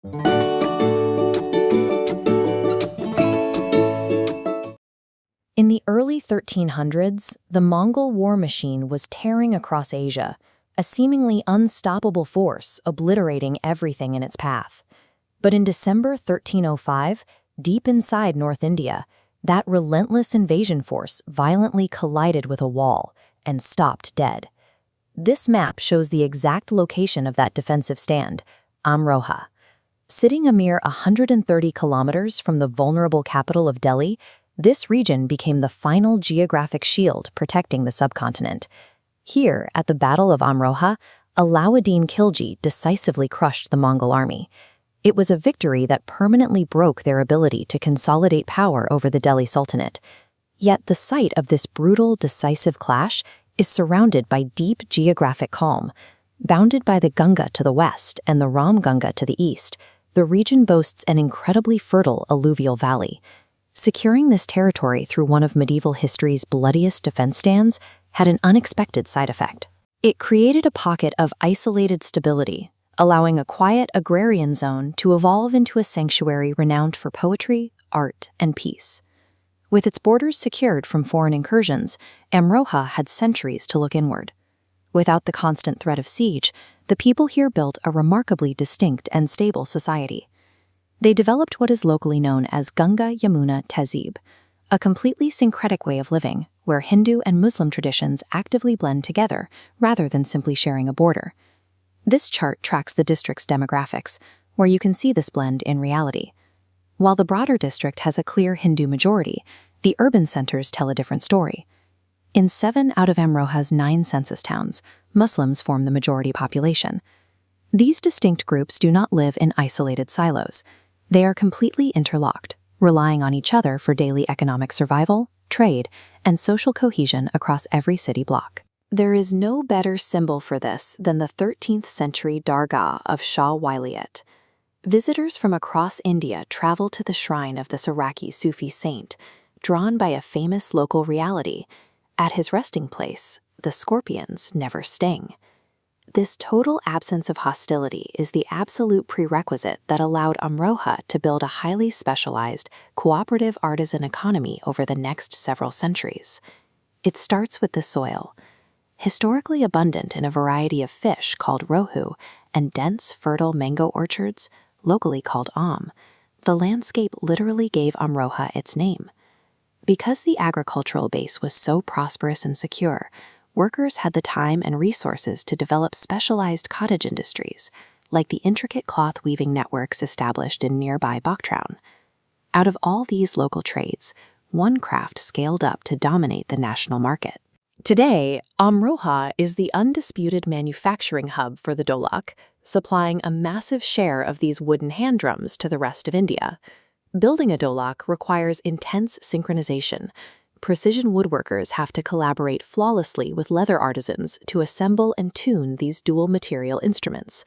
In the early 1300s, the Mongol war machine was tearing across Asia, a seemingly unstoppable force obliterating everything in its path. But in December 1305, deep inside North India, that relentless invasion force violently collided with a wall and stopped dead. This map shows the exact location of that defensive stand, Amroha. Sitting a mere 130 kilometers from the vulnerable capital of Delhi, this region became the final geographic shield protecting the subcontinent. Here, at the Battle of Amroha, Alauddin Khilji decisively crushed the Mongol army. It was a victory that permanently broke their ability to consolidate power over the Delhi Sultanate. Yet the site of this brutal, decisive clash is surrounded by deep geographic calm. Bounded by the Ganga to the west and the Ram Ganga to the east, the region boasts an incredibly fertile alluvial valley. Securing this territory through one of medieval history's bloodiest defense stands had an unexpected side effect. It created a pocket of isolated stability, allowing a quiet agrarian zone to evolve into a sanctuary renowned for poetry, art, and peace. With its borders secured from foreign incursions, Amroha had centuries to look inward. Without the constant threat of siege, the people here built a remarkably distinct and stable society. They developed what is locally known as Ganga Yamuna Tehzeeb, a completely syncretic way of living where Hindu and Muslim traditions actively blend together rather than simply sharing a border. This chart tracks the district's demographics, where you can see this blend in reality. While the broader district has a clear Hindu majority, the urban centers tell a different story. In 7 out of Amroha's 9 census towns, Muslims form the majority population. These distinct groups do not live in isolated silos. They are completely interlocked, relying on each other for daily economic survival, trade, and social cohesion across every city block. There is no better symbol for this than the 13th century Dargah of Shah Wilayat. Visitors from across India travel to the shrine of the Saraki Sufi saint, drawn by a famous local reality. At his resting place, the scorpions never sting. This total absence of hostility is the absolute prerequisite that allowed Amroha to build a highly specialized, cooperative artisan economy over the next several centuries. It starts with the soil. Historically abundant in a variety of fish called rohu and dense, fertile mango orchards, locally called the landscape literally gave Amroha its name. Because the agricultural base was so prosperous and secure, workers had the time and resources to develop specialized cottage industries, like the intricate cloth weaving networks established in nearby Bactraun. Out of all these local trades, one craft scaled up to dominate the national market. Today, Amroha is the undisputed manufacturing hub for the Dholak, supplying a massive share of these wooden hand drums to the rest of India. Building a Dholak requires intense synchronization. Precision woodworkers have to collaborate flawlessly with leather artisans to assemble and tune these dual-material instruments.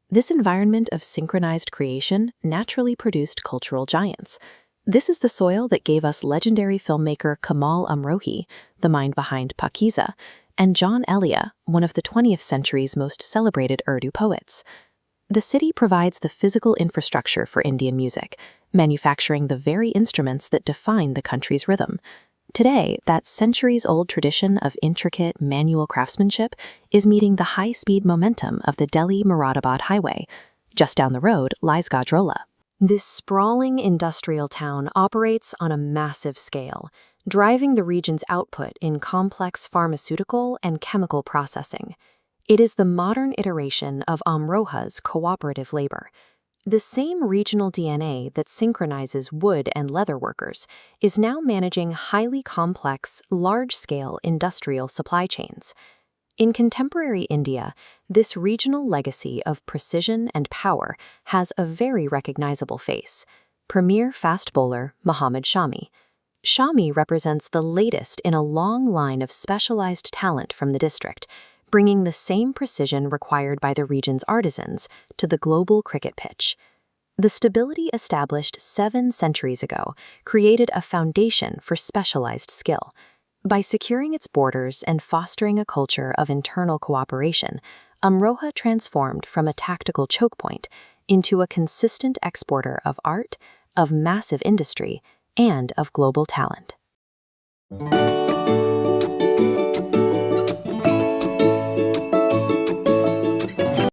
This environment of synchronized creation naturally produced cultural giants. This is the soil that gave us legendary filmmaker Kamal Amrohi, the mind behind Pakiza, and John Elia, one of the 20th century's most celebrated Urdu poets. The city provides the physical infrastructure for Indian music, manufacturing the very instruments that define the country's rhythm. Today, that centuries-old tradition of intricate manual craftsmanship is meeting the high-speed momentum of the Delhi-Moradabad highway. Just down the road lies Gajrola. This sprawling industrial town operates on a massive scale, driving the region's output in complex pharmaceutical and chemical processing. It is the modern iteration of Amroha's cooperative labor. The same regional DNA that synchronizes wood and leather workers is now managing highly complex, large-scale industrial supply chains. In contemporary India, this regional legacy of precision and power has a very recognizable face: premier fast bowler Mohammad Shami. Shami represents the latest in a long line of specialized talent from the district, bringing the same precision required by the region's artisans to the global cricket pitch. The stability established 7 centuries ago created a foundation for specialized skill. By securing its borders and fostering a culture of internal cooperation, Amroha transformed from a tactical choke point into a consistent exporter of art, of massive industry, and of global talent.